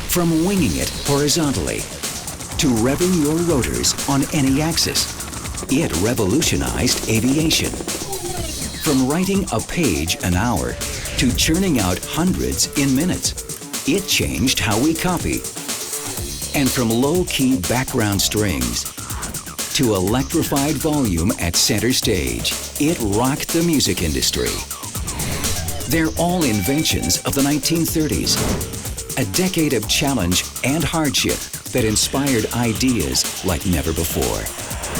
From winging it horizontally to revving your rotors on any axis, it revolutionized aviation. From writing a page an hour to churning out hundreds in minutes, it changed how we copy. And from low-key background strings to electrified volume at center stage, it rocked the music industry. They're all inventions of the 1930s, a decade of challenge and hardship that inspired ideas like never before.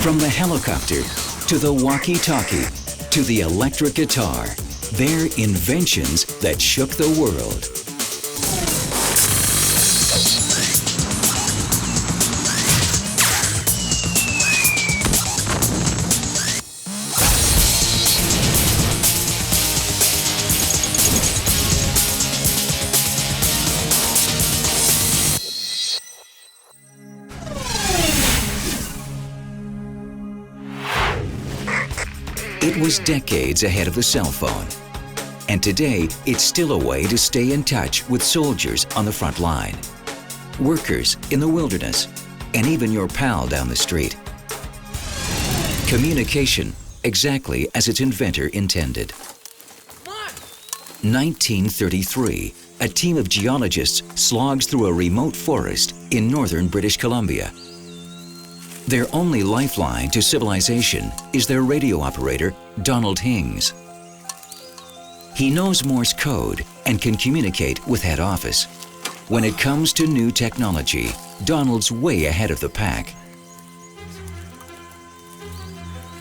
From the helicopter to the walkie-talkie to the electric guitar, they're inventions that shook the world. It was decades ahead of the cell phone, and today it's still a way to stay in touch with soldiers on the front line, workers in the wilderness, and even your pal down the street. Communication exactly as its inventor intended. 1933, a team of geologists slogs through a remote forest in northern British Columbia. Their only lifeline to civilization is their radio operator, Donald Hings. He knows Morse code and can communicate with head office. When it comes to new technology, Donald's way ahead of the pack.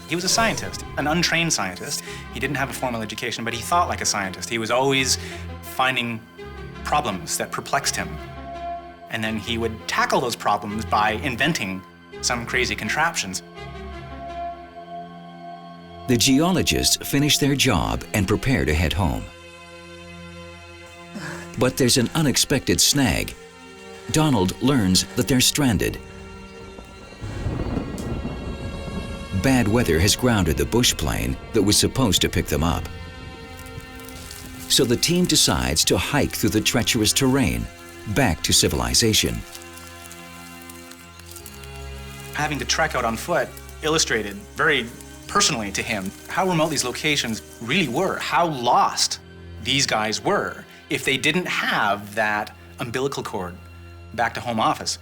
He was a scientist, an untrained scientist. He didn't have a formal education, but he thought like a scientist. He was always finding problems that perplexed him. And then he would tackle those problems by inventing some crazy contraptions. The geologists finish their job and prepare to head home. But there's an unexpected snag. Donald learns that they're stranded. Bad weather has grounded the bush plane that was supposed to pick them up. So the team decides to hike through the treacherous terrain back to civilization. Having to trek out on foot illustrated very personally to him how remote these locations really were, how lost these guys were if they didn't have that umbilical cord back to home office.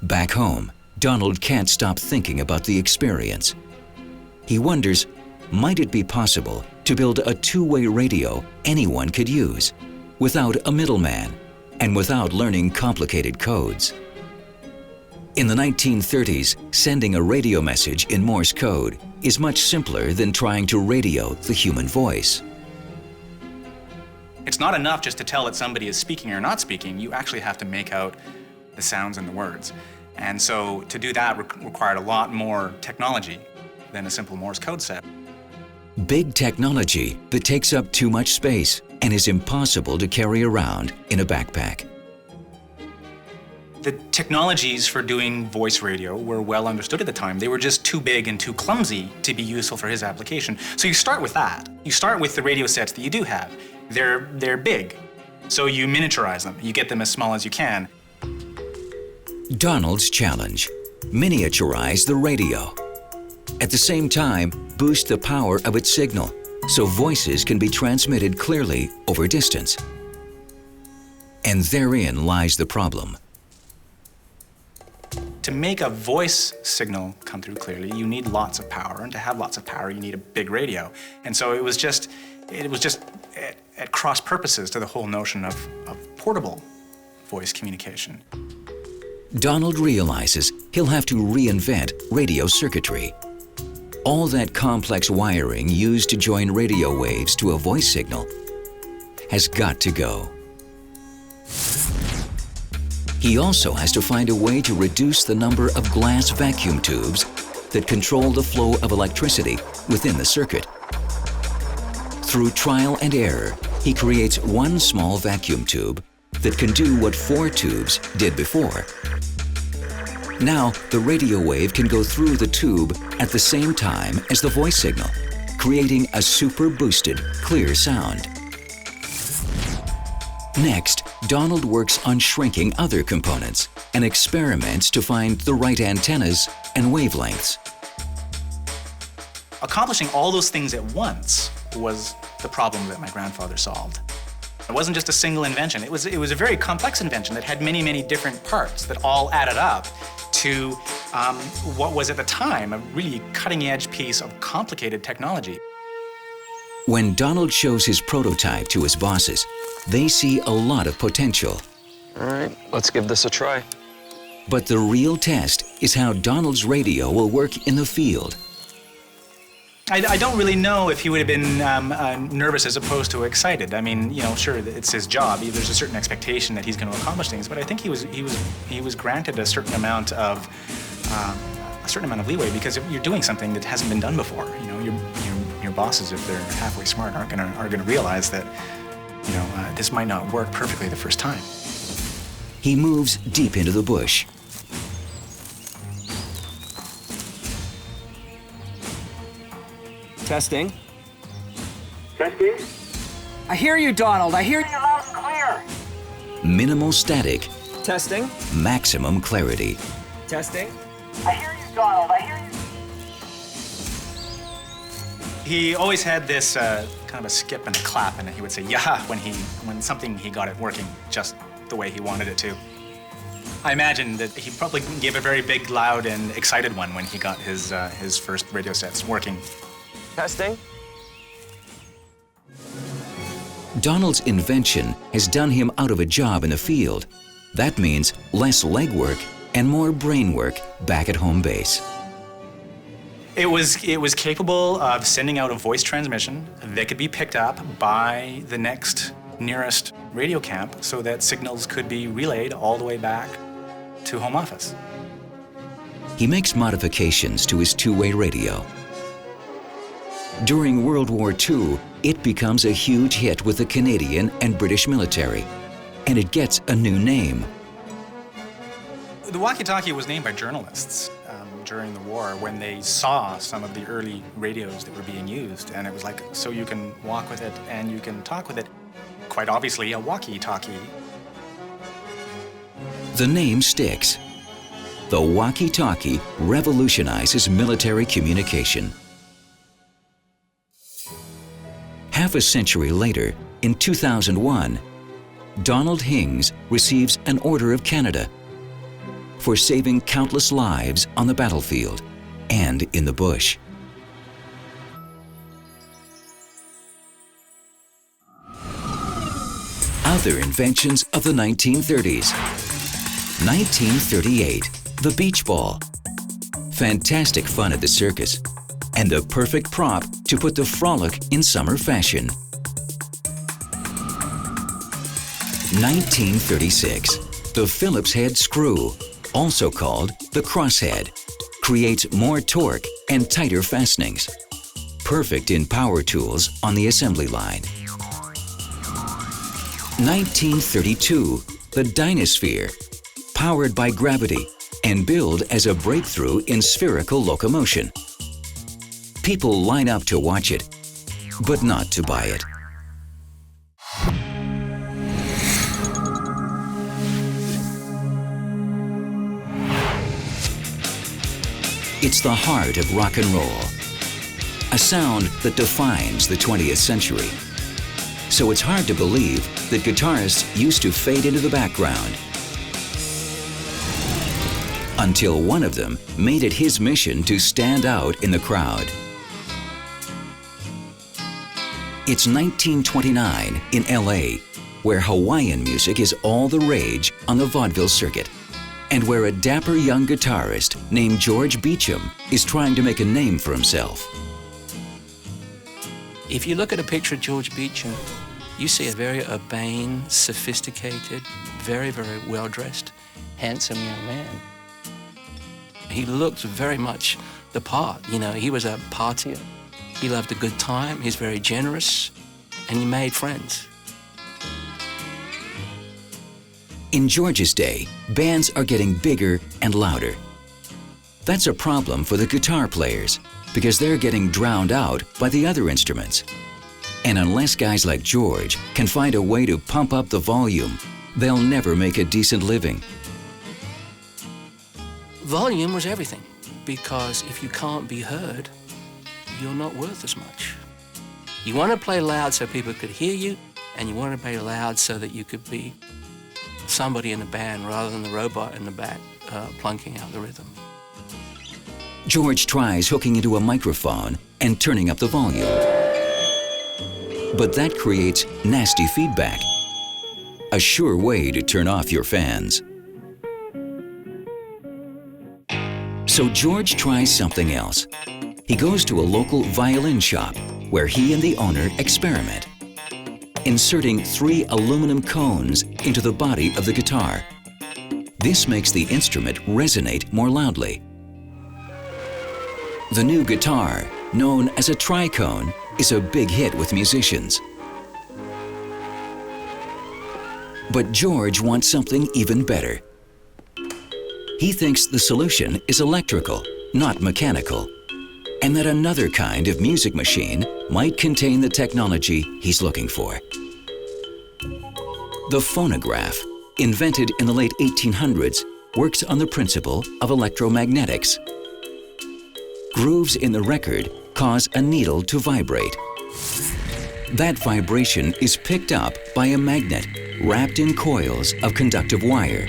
Back home, Donald can't stop thinking about the experience. He wonders, might it be possible to build a two-way radio anyone could use, without a middleman and without learning complicated codes? In the 1930s, sending a radio message in Morse code is much simpler than trying to radio the human voice. It's not enough just to tell that somebody is speaking or not speaking. You actually have to make out the sounds and the words. And so to do that required a lot more technology than a simple Morse code set. Big technology that takes up too much space and is impossible to carry around in a backpack. The technologies for doing voice radio were well understood at the time. They were just too big and too clumsy to be useful for his application. So you start with that. You start with the radio sets that you do have. They're big, so you miniaturize them. You get them as small as you can. Donald's challenge: miniaturize the radio. At the same time, boost the power of its signal so voices can be transmitted clearly over distance. And therein lies the problem. To make a voice signal come through clearly, you need lots of power, and to have lots of power, you need a big radio. And so it was just at cross purposes to the whole notion of portable voice communication. Donald realizes he'll have to reinvent radio circuitry. All that complex wiring used to join radio waves to a voice signal has got to go. He also has to find a way to reduce the number of glass vacuum tubes that control the flow of electricity within the circuit. Through trial and error, he creates one small vacuum tube that can do what 4 tubes did before. Now, the radio wave can go through the tube at the same time as the voice signal, creating a super boosted, clear sound. Next, Donald works on shrinking other components and experiments to find the right antennas and wavelengths. Accomplishing all those things at once was the problem that my grandfather solved. It wasn't just a single invention. It was a very complex invention that had many, many different parts that all added up to what was at the time a really cutting-edge piece of complicated technology. When Donald shows his prototype to his bosses, they see a lot of potential. All right, let's give this a try. But the real test is how Donald's radio will work in the field. I don't really know if he would have been nervous as opposed to excited. I mean, sure, it's his job. There's a certain expectation that he's going to accomplish things, but I think he was granted a certain amount of leeway because you're doing something that hasn't been done before. Your bosses, if they're halfway smart, are going to realize that this might not work perfectly the first time. He moves deep into the bush. Testing. Testing. I hear you, Donald. I hear you. Loud and clear. Minimal static, Testing. maximum clarity. Testing. I hear you, Donald. I hear you. He always had this kind of a skip and a clap, and he would say "yeah" when he got it working just the way he wanted it to. I imagine that he probably gave a very big, loud, and excited one when he got his first radio sets working. Testing. Donald's invention has done him out of a job in the field. That means less legwork and more brain work back at home base. It was capable of sending out a voice transmission that could be picked up by the next nearest radio camp so that signals could be relayed all the way back to home office. He makes modifications to his two-way radio. During World War II, it becomes a huge hit with the Canadian and British military, and it gets a new name. The walkie-talkie was named by journalists during the war when they saw some of the early radios that were being used, and it was like, so you can walk with it and you can talk with it. Quite obviously, a walkie-talkie. The name sticks. The walkie-talkie revolutionizes military communication. Half a century later, in 2001, Donald Hings receives an Order of Canada for saving countless lives on the battlefield and in the bush. Other inventions of the 1930s. 1938, the beach ball. Fantastic fun at the circus, and the perfect prop to put the frolic in summer fashion. 1936, the Phillips head screw, also called the crosshead, creates more torque and tighter fastenings. Perfect in power tools on the assembly line. 1932, the Dynasphere, powered by gravity and billed as a breakthrough in spherical locomotion. People line up to watch it, but not to buy it. It's the heart of rock and roll, a sound that defines the 20th century. So it's hard to believe that guitarists used to fade into the background. Until one of them made it his mission to stand out in the crowd. It's 1929 in LA, where Hawaiian music is all the rage on the vaudeville circuit, and where a dapper young guitarist named George Beecham is trying to make a name for himself. If you look at a picture of George Beecham, you see a very urbane, sophisticated, very, very well-dressed, handsome young man. He looked very much the part. He was a partier. He loved a good time, he's very generous, and he made friends. In George's day, bands are getting bigger and louder. That's a problem for the guitar players because they're getting drowned out by the other instruments. And unless guys like George can find a way to pump up the volume, they'll never make a decent living. Volume was everything, because if you can't be heard, you're not worth as much. You want to play loud so people could hear you, and you want to play loud so that you could be somebody in the band rather than the robot in the back plunking out the rhythm. George tries hooking into a microphone and turning up the volume. But that creates nasty feedback, a sure way to turn off your fans. So George tries something else. He goes to a local violin shop where he and the owner experiment, inserting 3 aluminum cones into the body of the guitar. This makes the instrument resonate more loudly. The new guitar, known as a tricone, is a big hit with musicians. But George wants something even better. He thinks the solution is electrical, not mechanical, and that another kind of music machine might contain the technology he's looking for. The phonograph, invented in the late 1800s, works on the principle of electromagnetics. Grooves in the record cause a needle to vibrate. That vibration is picked up by a magnet wrapped in coils of conductive wire.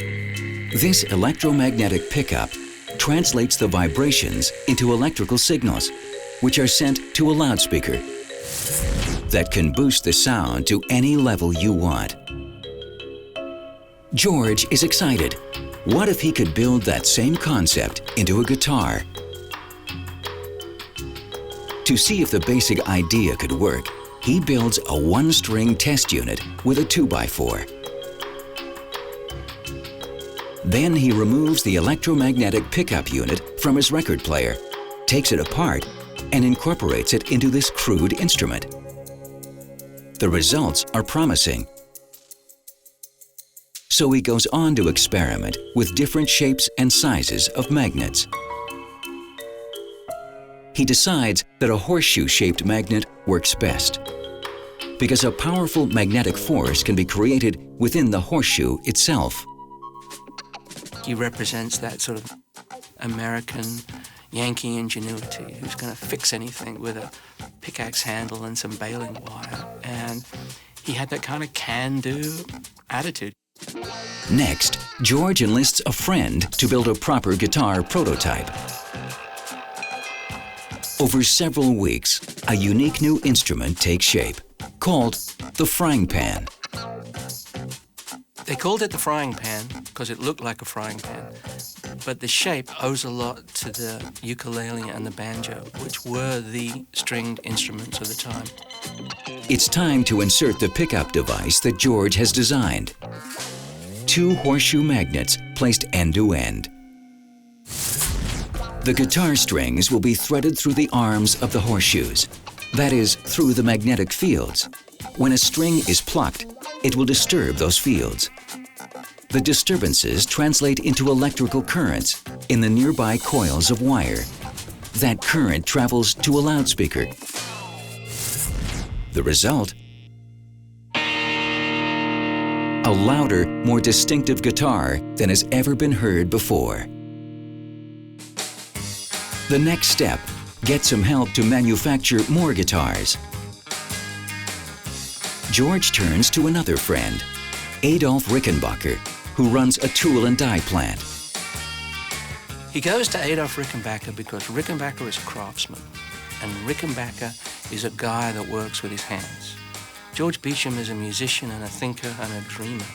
This electromagnetic pickup translates the vibrations into electrical signals, which are sent to a loudspeaker that can boost the sound to any level you want. George is excited. What if he could build that same concept into a guitar? To see if the basic idea could work, he builds a 1-string test unit with a 2x4. Then he removes the electromagnetic pickup unit from his record player, takes it apart, and incorporates it into this crude instrument. The results are promising. So he goes on to experiment with different shapes and sizes of magnets. He decides that a horseshoe-shaped magnet works best, because a powerful magnetic force can be created within the horseshoe itself. He represents that sort of American Yankee ingenuity who's going to fix anything with a pickaxe handle and some baling wire. And he had that kind of can-do attitude. Next, George enlists a friend to build a proper guitar prototype. Over several weeks, a unique new instrument takes shape, called the frying pan. They called it the frying pan because it looked like a frying pan, but the shape owes a lot to the ukulele and the banjo, which were the stringed instruments of the time. It's time to insert the pickup device that George has designed. 2 horseshoe magnets placed end to end. The guitar strings will be threaded through the arms of the horseshoes, that is, through the magnetic fields. When a string is plucked, it will disturb those fields. The disturbances translate into electrical currents in the nearby coils of wire. That current travels to a loudspeaker. The result? A louder, more distinctive guitar than has ever been heard before. The next step, get some help to manufacture more guitars. George turns to another friend, Adolf Rickenbacker, who runs a tool and die plant. He goes to Adolf Rickenbacker because Rickenbacker is a craftsman, and Rickenbacker is a guy that works with his hands. George Beecham is a musician and a thinker and a dreamer.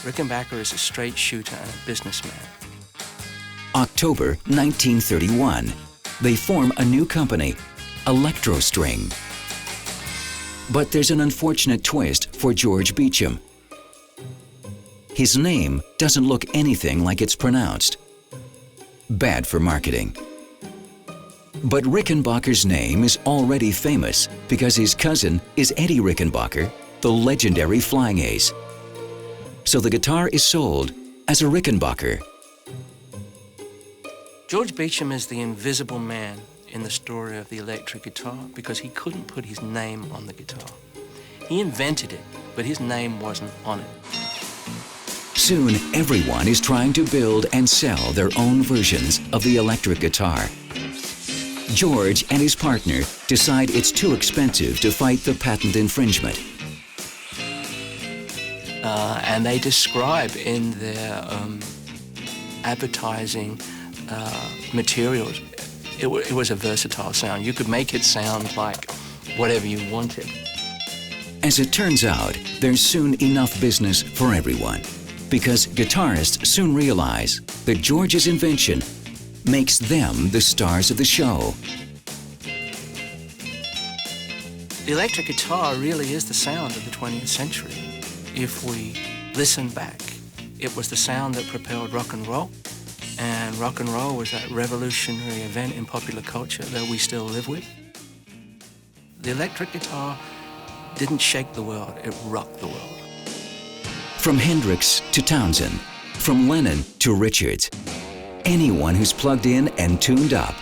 Rickenbacker is a straight shooter and a businessman. October 1931, they form a new company, Electrostring. But there's an unfortunate twist for George Beecham. His name doesn't look anything like it's pronounced. Bad for marketing. But Rickenbacker's name is already famous because his cousin is Eddie Rickenbacker, the legendary flying ace. So the guitar is sold as a Rickenbacker. George Beecham is the invisible man in the story of the electric guitar because he couldn't put his name on the guitar. He invented it, but his name wasn't on it. Soon, everyone is trying to build and sell their own versions of the electric guitar. George and his partner decide it's too expensive to fight the patent infringement. And they describe in their advertising materials, it was a versatile sound. You could make it sound like whatever you wanted. As it turns out, there's soon enough business for everyone, because guitarists soon realize that George's invention makes them the stars of the show. The electric guitar really is the sound of the 20th century. If we listen back, it was the sound that propelled rock and roll, and rock and roll was that revolutionary event in popular culture that we still live with. The electric guitar didn't shake the world, it rocked the world. From Hendrix to Townsend, from Lennon to Richards, anyone who's plugged in and tuned up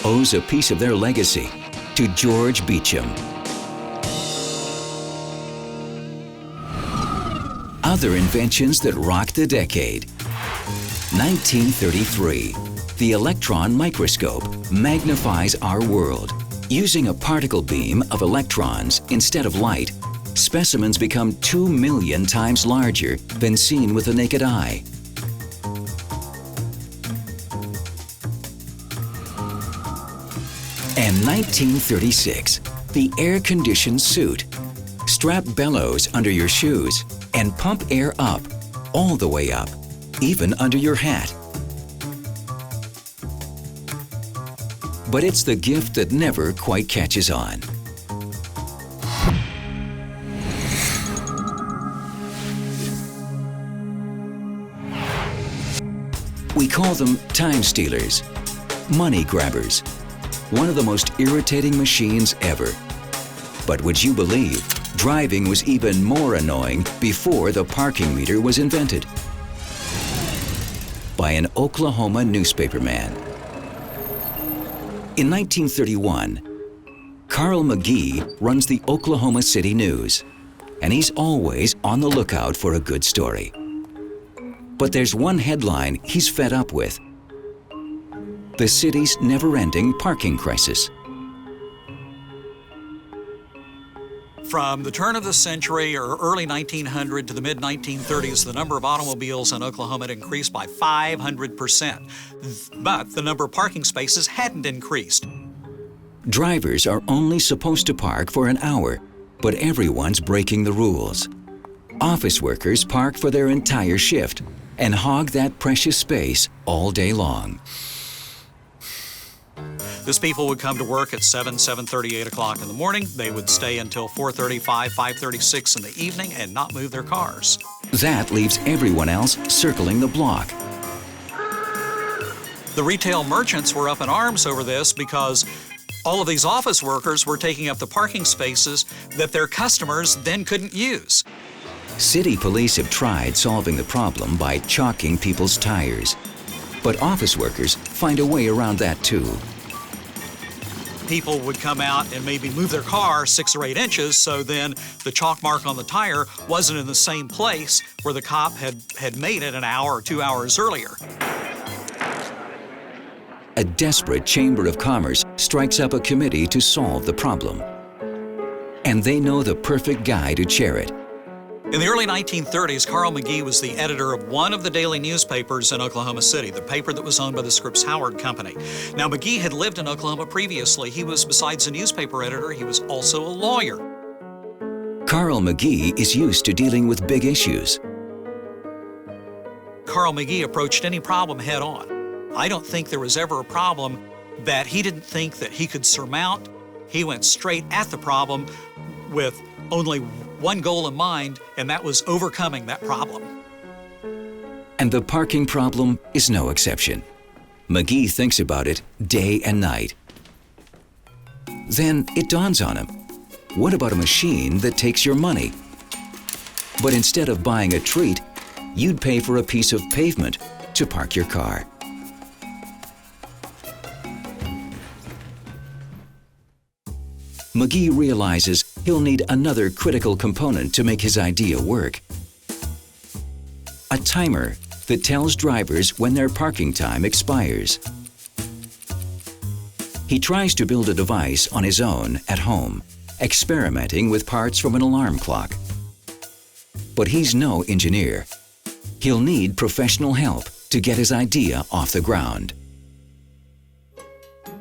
owes a piece of their legacy to George Beecham. Other inventions that rocked the decade. 1933, the electron microscope magnifies our world. Using a particle beam of electrons instead of light, specimens become 2 million times larger than seen with the naked eye. And 1936, the air-conditioned suit. Strap bellows under your shoes and pump air up, all the way up, even under your hat. But it's the gift that never quite catches on. We call them time stealers, money grabbers, one of the most irritating machines ever. But would you believe driving was even more annoying before the parking meter was invented? By an Oklahoma newspaperman. In 1931, Carl McGee runs the Oklahoma City News, and he's always on the lookout for a good story. But there's one headline he's fed up with: the city's never-ending parking crisis. From the turn of the century, or early 1900 to the mid-1930s, the number of automobiles in Oklahoma had increased by 500%. But the number of parking spaces hadn't increased. Drivers are only supposed to park for an hour, but everyone's breaking the rules. Office workers park for their entire shift and hog that precious space all day long. These people would come to work at 7, 7:30, 8 o'clock in the morning. They would stay until 4:35, 5:36 in the evening and not move their cars. That leaves everyone else circling the block. The retail merchants were up in arms over this because all of these office workers were taking up the parking spaces that their customers then couldn't use. City police have tried solving the problem by chalking people's tires. But office workers find a way around that too. People would come out and maybe move their car 6 or 8 inches, so then the chalk mark on the tire wasn't in the same place where the cop had made it an hour or 2 hours earlier. A desperate Chamber of Commerce strikes up a committee to solve the problem. And they know the perfect guy to chair it. In the early 1930s, Carl McGee was the editor of one of the daily newspapers in Oklahoma City, the paper that was owned by the Scripps Howard Company. Now, McGee had lived in Oklahoma previously. He was, besides a newspaper editor, he was also a lawyer. Carl McGee is used to dealing with big issues. Carl McGee approached any problem head on. I don't think there was ever a problem that he didn't think that he could surmount. He went straight at the problem with only one goal in mind, and that was overcoming that problem. And the parking problem is no exception. McGee thinks about it day and night. Then it dawns on him, what about a machine that takes your money? But instead of buying a treat, you'd pay for a piece of pavement to park your car. McGee realizes he'll need another critical component to make his idea work. A timer that tells drivers when their parking time expires. He tries to build a device on his own at home, experimenting with parts from an alarm clock. But he's no engineer. He'll need professional help to get his idea off the ground.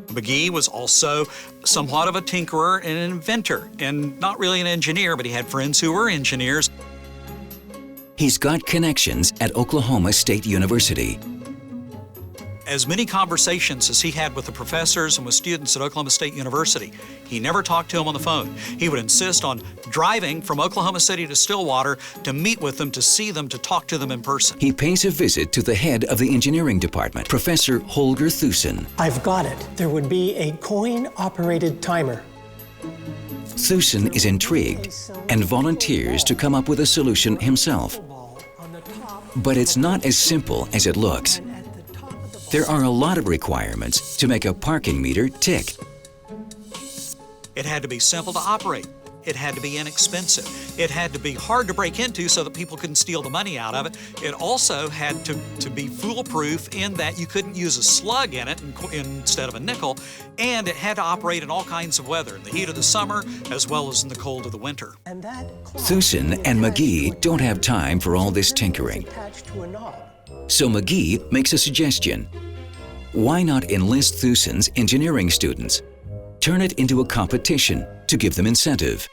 McGee was also somewhat of a tinkerer and an inventor, and not really an engineer, but he had friends who were engineers. He's got connections at Oklahoma State University. As many conversations as he had with the professors and with students at Oklahoma State University, he never talked to them on the phone. He would insist on driving from Oklahoma City to Stillwater to meet with them, to see them, to talk to them in person. He pays a visit to the head of the engineering department, Professor Holger Thusen. I've got it. There would be a coin-operated timer. Thusen is intrigued and volunteers to come up with a solution himself. But it's not as simple as it looks. There are a lot of requirements to make a parking meter tick. It had to be simple to operate. It had to be inexpensive. It had to be hard to break into so that people couldn't steal the money out of it. It also had to be foolproof in that you couldn't use a slug in it instead of a nickel, and it had to operate in all kinds of weather, in the heat of the summer as well as in the cold of the winter. Thusen and McGee don't have time for all this tinkering. So McGee makes a suggestion. Why not enlist Thusen's engineering students? Turn it into a competition to give them incentive.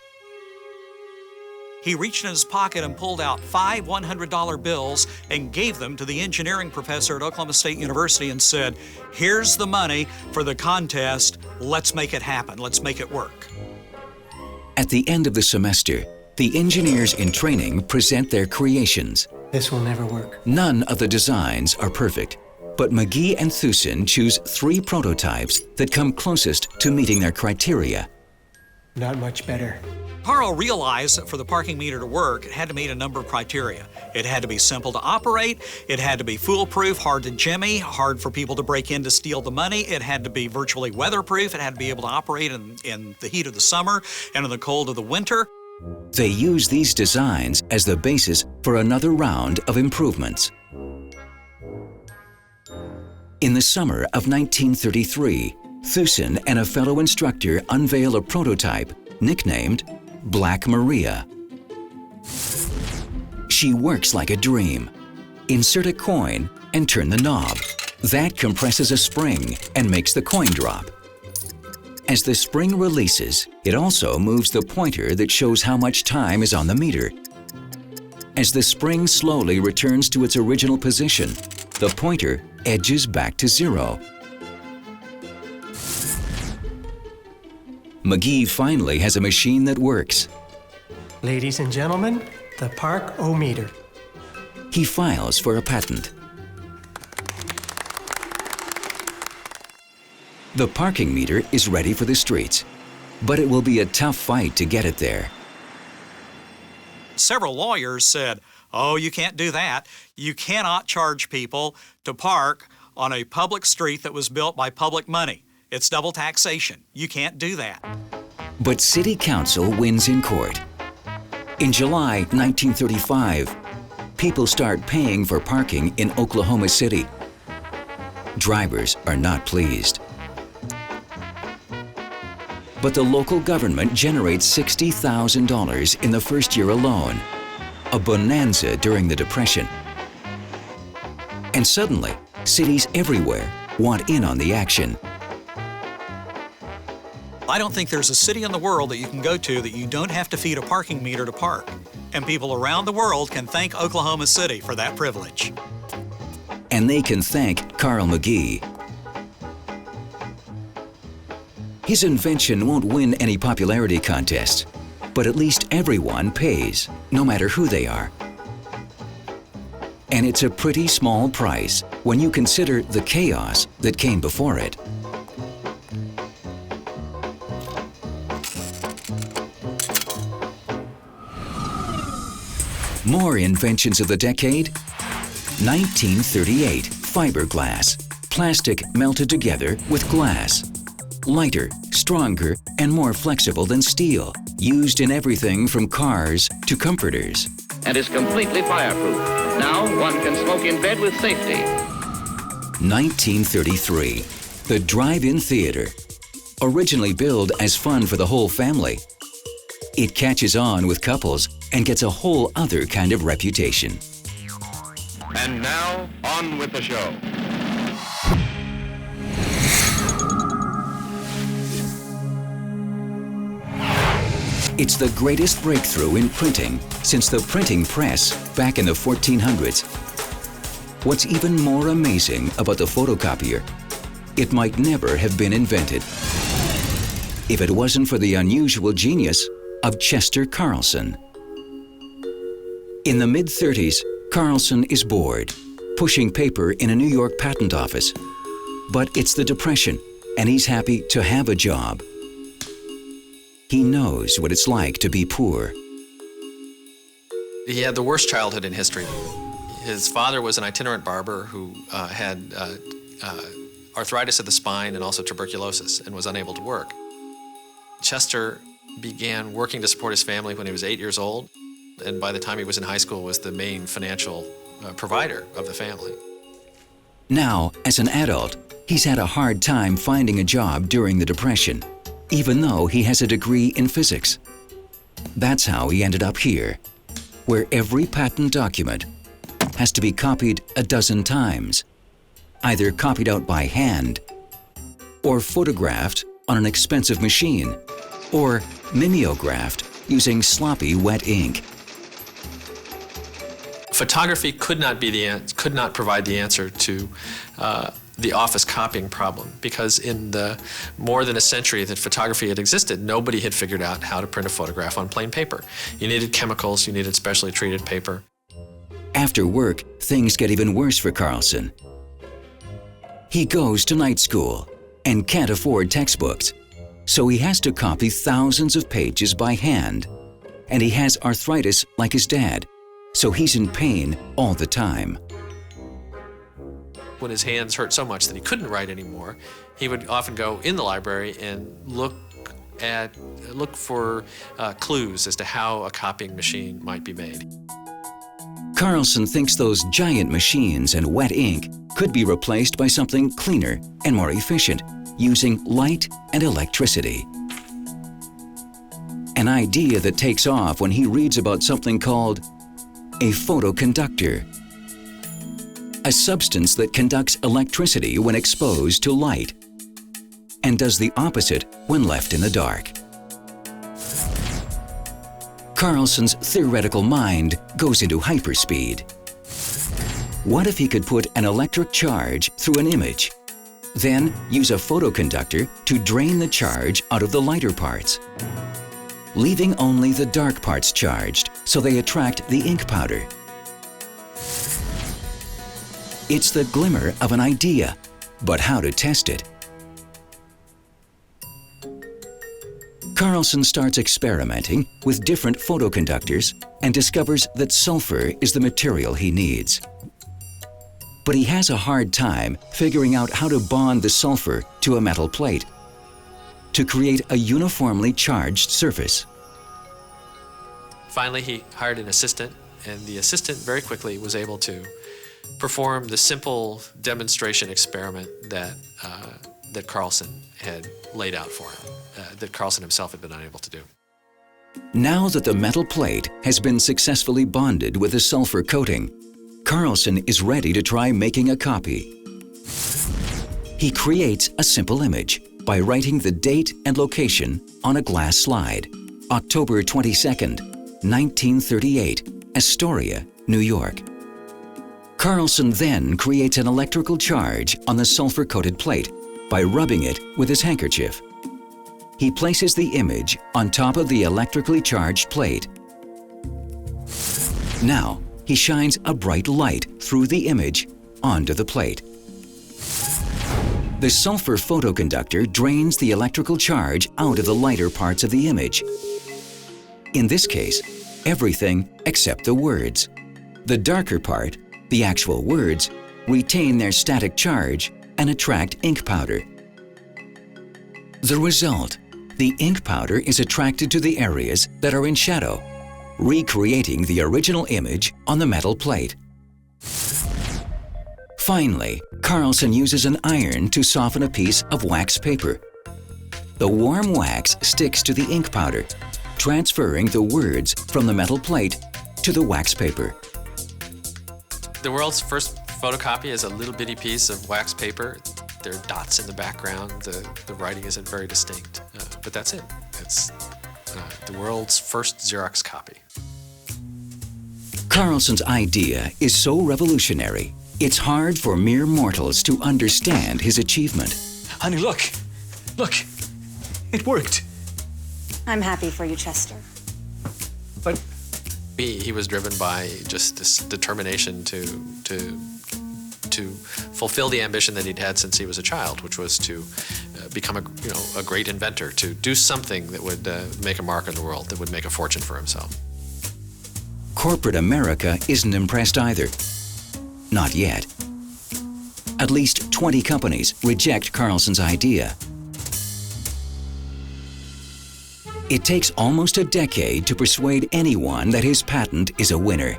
He reached in his pocket and pulled out 5 $100 bills and gave them to the engineering professor at Oklahoma State University and said, "Here's the money for the contest. Let's make it happen. Let's make it work." At the end of the semester, the engineers in training present their creations. This will never work. None of the designs are perfect, but McGee and Thusen choose 3 prototypes that come closest to meeting their criteria. Not much better. Carl realized that for the parking meter to work, it had to meet a number of criteria. It had to be simple to operate, it had to be foolproof, hard to jimmy, hard for people to break in to steal the money, it had to be virtually weatherproof, it had to be able to operate in the heat of the summer and in the cold of the winter. They use these designs as the basis for another round of improvements. In the summer of 1933, Thusen and a fellow instructor unveil a prototype nicknamed Black Maria. She works like a dream. Insert a coin and turn the knob. That compresses a spring and makes the coin drop. As the spring releases, it also moves the pointer that shows how much time is on the meter. As the spring slowly returns to its original position, the pointer edges back to 0. McGee finally has a machine that works. Ladies and gentlemen, the park-o-meter. He files for a patent. The parking meter is ready for the streets, but it will be a tough fight to get it there. Several lawyers said, "Oh, you can't do that. You cannot charge people to park on a public street that was built by public money. It's double taxation. You can't do that." But City Council wins in court. In July 1935, people start paying for parking in Oklahoma City. Drivers are not pleased. But the local government generates $60,000 in the first year alone, a bonanza during the Depression. And suddenly, cities everywhere want in on the action. I don't think there's a city in the world that you can go to that you don't have to feed a parking meter to park. And people around the world can thank Oklahoma City for that privilege. And they can thank Carl McGee. His invention won't win any popularity contests, but at least everyone pays, no matter who they are. And it's a pretty small price when you consider the chaos that came before it. More inventions of the decade. 1938, fiberglass. Plastic melted together with glass. Lighter, stronger, and more flexible than steel, used in everything from cars to comforters. And is completely fireproof. Now one can smoke in bed with safety. 1933, the drive-in theater. Originally billed as fun for the whole family, it catches on with couples and gets a whole other kind of reputation. And now, on with the show. It's the greatest breakthrough in printing since the printing press back in the 1400s. What's even more amazing about the photocopier, it might never have been invented if it wasn't for the unusual genius of Chester Carlson. In the mid-30s, Carlson is bored, pushing paper in a New York patent office. But it's the Depression, and he's happy to have a job. He knows what it's like to be poor. He had the worst childhood in history. His father was an itinerant barber who had arthritis of the spine and also tuberculosis and was unable to work. Chester began working to support his family when he was 8 years old, and by the time he was in high school was the main financial provider of the family. Now, as an adult, he's had a hard time finding a job during the Depression, even though he has a degree in physics. That's how he ended up here, where every patent document has to be copied a dozen times, either copied out by hand, or photographed on an expensive machine, or mimeographed using sloppy wet ink. Photography could not provide the answer to the office copying problem, because in the more than a century that photography had existed, nobody had figured out how to print a photograph on plain paper. You needed chemicals, you needed specially treated paper. After work, things get even worse for Carlson. He goes to night school and can't afford textbooks, so he has to copy thousands of pages by hand. And he has arthritis like his dad, so he's in pain all the time. When his hands hurt so much that he couldn't write anymore, he would often go in the library and look for clues as to how a copying machine might be made. Carlson thinks those giant machines and wet ink could be replaced by something cleaner and more efficient, using light and electricity. An idea that takes off when he reads about something called a photoconductor, a substance that conducts electricity when exposed to light and does the opposite when left in the dark. Carlson's theoretical mind goes into hyperspeed. What if he could put an electric charge through an image, then use a photoconductor to drain the charge out of the lighter parts, leaving only the dark parts charged so they attract the ink powder? It's the glimmer of an idea, but how to test it? Carlson starts experimenting with different photoconductors and discovers that sulfur is the material he needs. But he has a hard time figuring out how to bond the sulfur to a metal plate to create a uniformly charged surface. Finally, he hired an assistant, and the assistant very quickly was able to perform the simple demonstration experiment that Carlson had laid out for him, that Carlson himself had been unable to do. Now that the metal plate has been successfully bonded with a sulfur coating, Carlson is ready to try making a copy. He creates a simple image by writing the date and location on a glass slide. October 22nd, 1938, Astoria, New York. Carlson then creates an electrical charge on the sulfur-coated plate by rubbing it with his handkerchief. He places the image on top of the electrically charged plate. Now, he shines a bright light through the image onto the plate. The sulfur photoconductor drains the electrical charge out of the lighter parts of the image. In this case, everything except the words. The darker part, the actual words, retain their static charge and attract ink powder. The result: the ink powder is attracted to the areas that are in shadow, recreating the original image on the metal plate. Finally, Carlson uses an iron to soften a piece of wax paper. The warm wax sticks to the ink powder, transferring the words from the metal plate to the wax paper. The world's first photocopy is a little bitty piece of wax paper. There are dots in the background. The writing isn't very distinct, but that's it. It's the world's first Xerox copy. Carlson's idea is so revolutionary, it's hard for mere mortals to understand his achievement. Honey, look! Look! It worked! I'm happy for you, Chester. But He was driven by just this determination to fulfill the ambition that he'd had since he was a child, which was to become a great inventor, to do something that would make a mark in the world, that would make a fortune for himself. Corporate America isn't impressed either. Not yet. At least 20 companies reject Carlson's idea. It takes almost a decade to persuade anyone that his patent is a winner.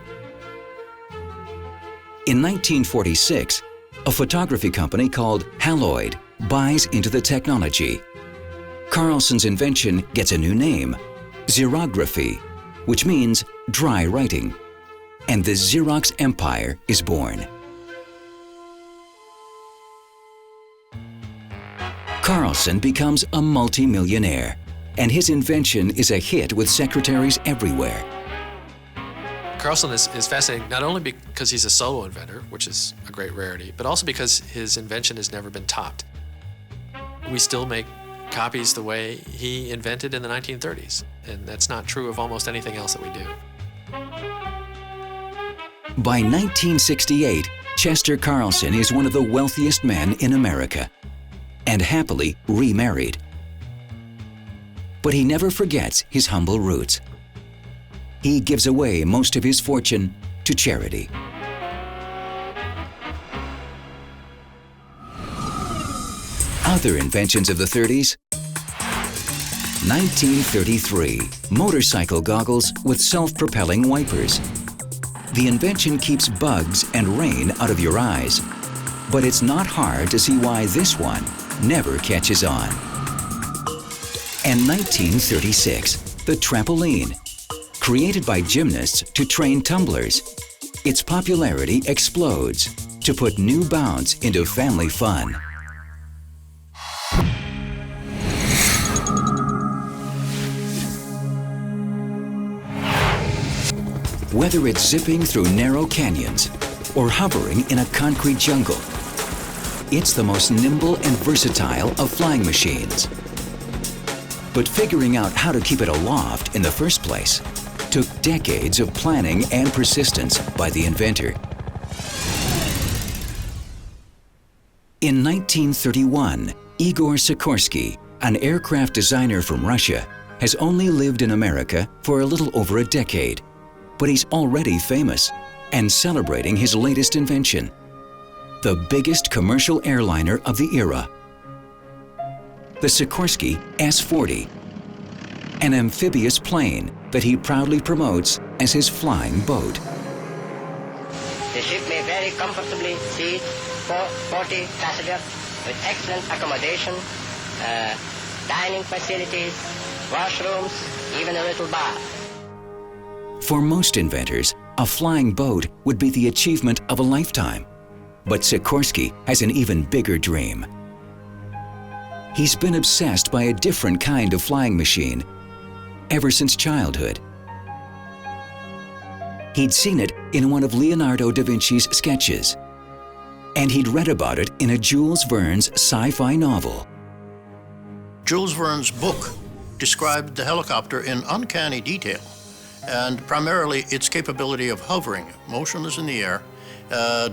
In 1946, a photography company called Haloid buys into the technology. Carlson's invention gets a new name, xerography, which means dry writing, and the Xerox empire is born. Carlson becomes a multi-millionaire, and his invention is a hit with secretaries everywhere. Carlson is fascinating not only because he's a solo inventor, which is a great rarity, but also because his invention has never been topped. We still make copies the way he invented in the 1930s, and that's not true of almost anything else that we do. By 1968, Chester Carlson is one of the wealthiest men in America, and happily remarried. But he never forgets his humble roots. He gives away most of his fortune to charity. Other inventions of the 30s. 1933, motorcycle goggles with self-propelling wipers. The invention keeps bugs and rain out of your eyes, but it's not hard to see why this one never catches on. And 1936, the trampoline. Created by gymnasts to train tumblers, its popularity explodes to put new bounds into family fun. Whether it's zipping through narrow canyons or hovering in a concrete jungle, it's the most nimble and versatile of flying machines. But figuring out how to keep it aloft in the first place took decades of planning and persistence by the inventor. In 1931, Igor Sikorsky, an aircraft designer from Russia, has only lived in America for a little over a decade, but he's already famous and celebrating his latest invention, the biggest commercial airliner of the era, the Sikorsky S-40, an amphibious plane that he proudly promotes as his flying boat. The ship may very comfortably seat 40 passengers with excellent accommodation, dining facilities, washrooms, even a little bar. For most inventors, a flying boat would be the achievement of a lifetime. But Sikorsky has an even bigger dream. He's been obsessed by a different kind of flying machine ever since childhood. He'd seen it in one of Leonardo da Vinci's sketches, and he'd read about it in a Jules Verne's sci-fi novel. Jules Verne's book described the helicopter in uncanny detail, and primarily its capability of hovering, motionless in the air,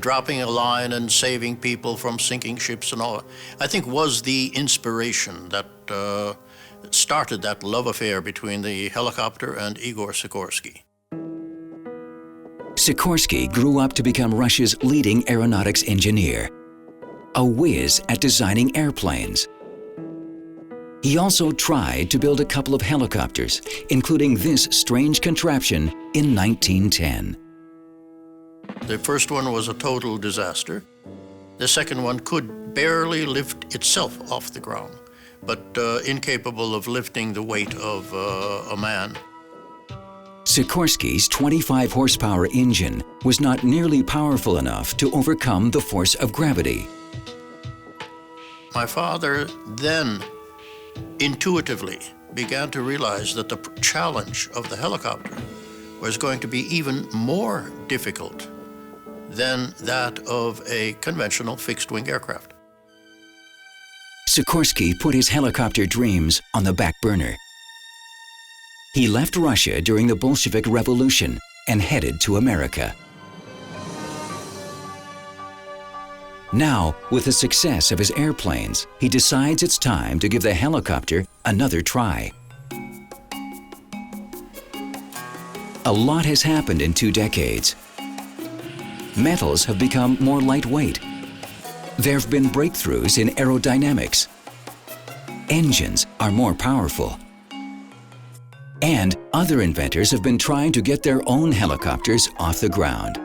dropping a line and saving people from sinking ships and all, I think was the inspiration that started that love affair between the helicopter and Igor Sikorsky. Sikorsky grew up to become Russia's leading aeronautics engineer, a whiz at designing airplanes. He also tried to build a couple of helicopters, including this strange contraption in 1910. The first one was a total disaster. The second one could barely lift itself off the ground, but incapable of lifting the weight of a man. Sikorsky's 25 horsepower engine was not nearly powerful enough to overcome the force of gravity. My father then intuitively began to realize that the challenge of the helicopter was going to be even more difficult than that of a conventional fixed-wing aircraft. Sikorsky put his helicopter dreams on the back burner. He left Russia during the Bolshevik Revolution and headed to America. Now, with the success of his airplanes, he decides it's time to give the helicopter another try. A lot has happened in 2 decades. Metals have become more lightweight. There have been breakthroughs in aerodynamics. Engines are more powerful. And other inventors have been trying to get their own helicopters off the ground.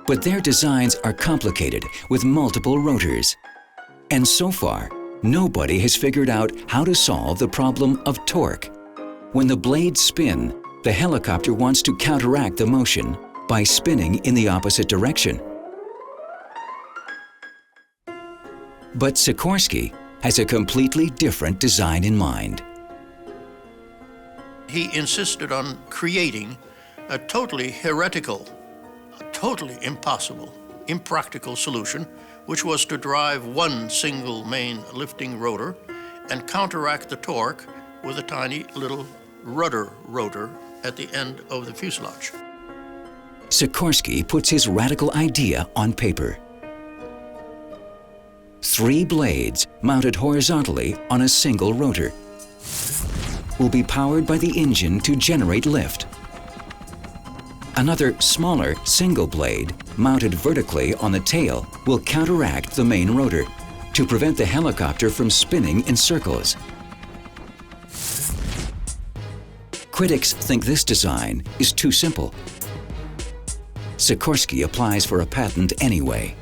But their designs are complicated with multiple rotors. And so far, nobody has figured out how to solve the problem of torque. When the blades spin, the helicopter wants to counteract the motion by spinning in the opposite direction. But Sikorsky has a completely different design in mind. He insisted on creating a totally heretical, totally impossible, impractical solution, which was to drive one single main lifting rotor and counteract the torque with a tiny little rudder rotor at the end of the fuselage. Sikorsky puts his radical idea on paper. 3 blades mounted horizontally on a single rotor will be powered by the engine to generate lift. Another smaller single blade mounted vertically on the tail will counteract the main rotor to prevent the helicopter from spinning in circles. Critics think this design is too simple. Sikorsky applies for a patent anyway.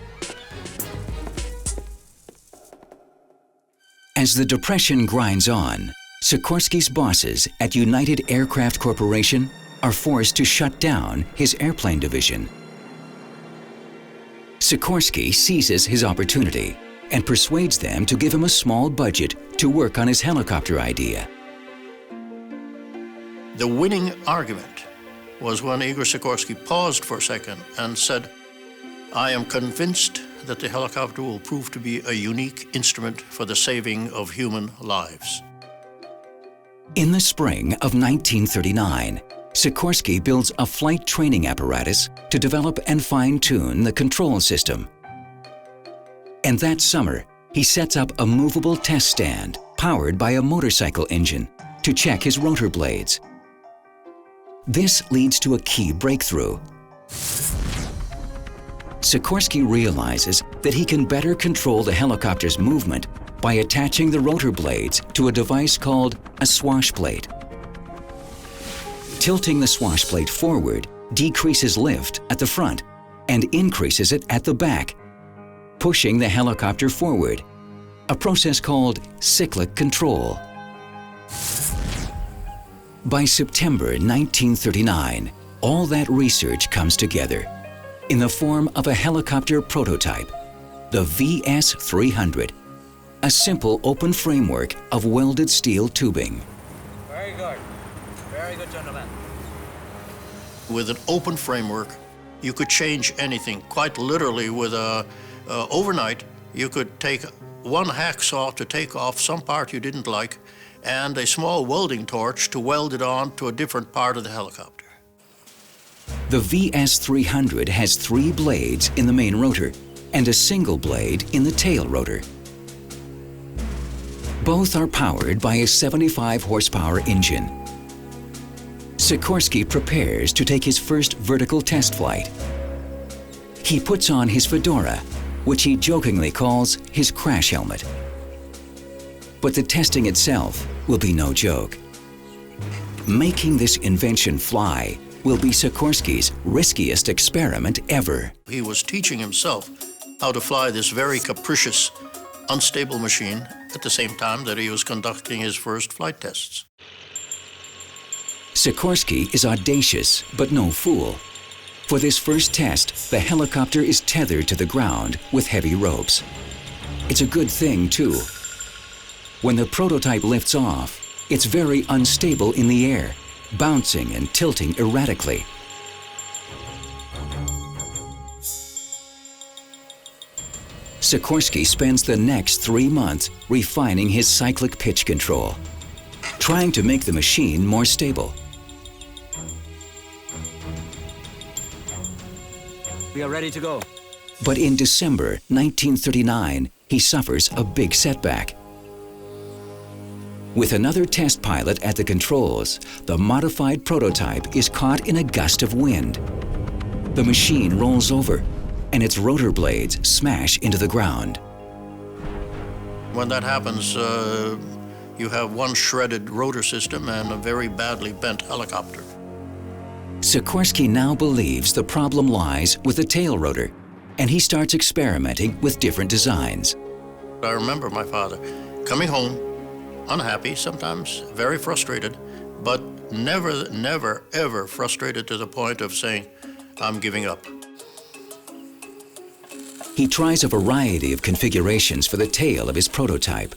As the Depression grinds on, Sikorsky's bosses at United Aircraft Corporation are forced to shut down his airplane division. Sikorsky seizes his opportunity and persuades them to give him a small budget to work on his helicopter idea. The winning argument was when Igor Sikorsky paused for a second and said, "I am convinced that the helicopter will prove to be a unique instrument for the saving of human lives." In the spring of 1939, Sikorsky builds a flight training apparatus to develop and fine-tune the control system. And that summer, he sets up a movable test stand powered by a motorcycle engine to check his rotor blades. This leads to a key breakthrough. Sikorsky realizes that he can better control the helicopter's movement by attaching the rotor blades to a device called a swash plate. Tilting the swash plate forward decreases lift at the front and increases it at the back, pushing the helicopter forward, a process called cyclic control. By September 1939, all that research comes together in the form of a helicopter prototype, the VS-300, a simple open framework of welded steel tubing. Very good, gentlemen. With an open framework, you could change anything. Quite literally, with overnight, you could take one hacksaw to take off some part you didn't like and a small welding torch to weld it on to a different part of the helicopter. The VS-300 has 3 blades in the main rotor and a single blade in the tail rotor. Both are powered by a 75 horsepower engine. Sikorsky prepares to take his first vertical test flight. He puts on his fedora, which he jokingly calls his crash helmet. but the testing itself will be no joke. Making this invention fly will be Sikorsky's riskiest experiment ever. He was teaching himself how to fly this very capricious, unstable machine at the same time that he was conducting his first flight tests. Sikorsky is audacious, but no fool. For this first test, the helicopter is tethered to the ground with heavy ropes. It's a good thing, too. When the prototype lifts off, it's very unstable in the air, bouncing and tilting erratically. Sikorsky spends the next 3 months refining his cyclic pitch control, trying to make the machine more stable. We are ready to go. But in December 1939, he suffers a big setback. With another test pilot at the controls, the modified prototype is caught in a gust of wind. The machine rolls over, and its rotor blades smash into the ground. When that happens, you have one shredded rotor system and a very badly bent helicopter. Sikorsky now believes the problem lies with the tail rotor, and he starts experimenting with different designs. I remember my father coming home, unhappy, sometimes very frustrated, but never, ever frustrated to the point of saying, "I'm giving up." He tries a variety of configurations for the tail of his prototype,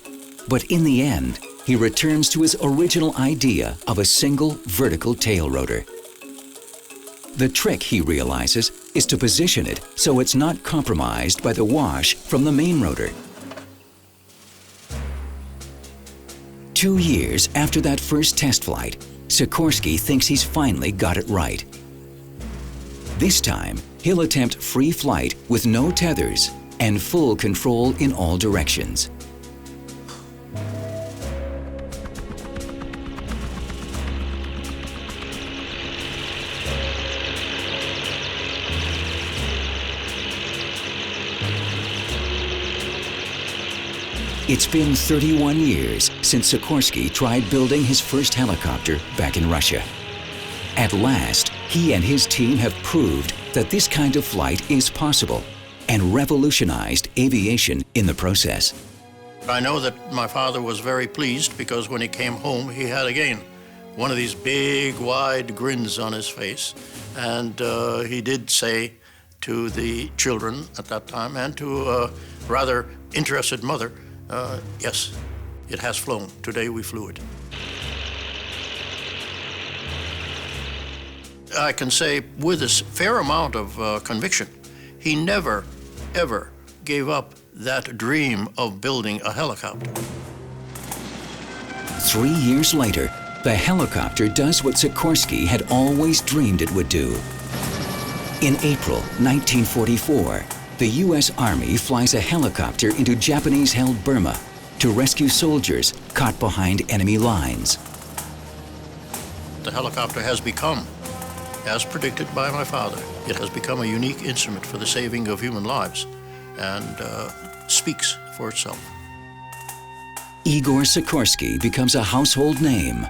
but in the end, he returns to his original idea of a single vertical tail rotor. The trick, he realizes, is to position it so it's not compromised by the wash from the main rotor. 2 years after that first test flight, Sikorsky thinks he's finally got it right. This time, he'll attempt free flight with no tethers and full control in all directions. It's been 31 years since Sikorsky tried building his first helicopter back in Russia. At last, he and his team have proved that this kind of flight is possible and revolutionized aviation in the process. I know that my father was very pleased because when he came home, he had again one of these big, wide grins on his face. And he did say to the children at that time and to a rather interested mother, yes, it has flown. Today we flew it. I can say with a fair amount of conviction, he never, ever gave up that dream of building a helicopter. 3 years later, the helicopter does what Sikorsky had always dreamed it would do. In April 1944, the U.S. Army flies a helicopter into Japanese-held Burma to rescue soldiers caught behind enemy lines. The helicopter has become, as predicted by my father, it has become a unique instrument for the saving of human lives and speaks for itself. Igor Sikorsky becomes a household name.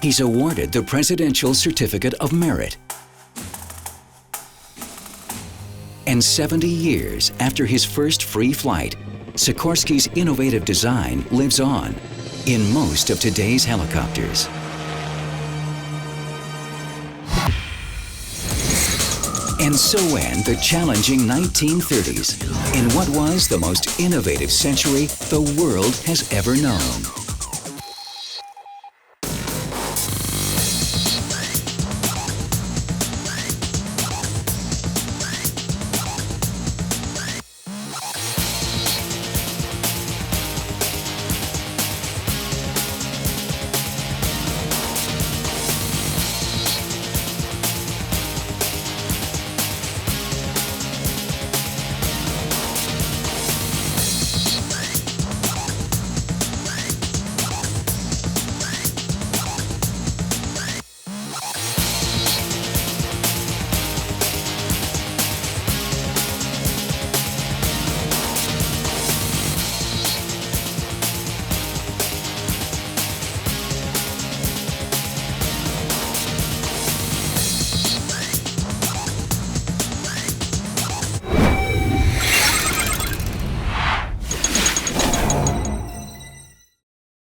He's awarded the Presidential Certificate of Merit. And 70 years after his first free flight, Sikorsky's innovative design lives on in most of today's helicopters. And so end the challenging 1930s in what was the most innovative century the world has ever known.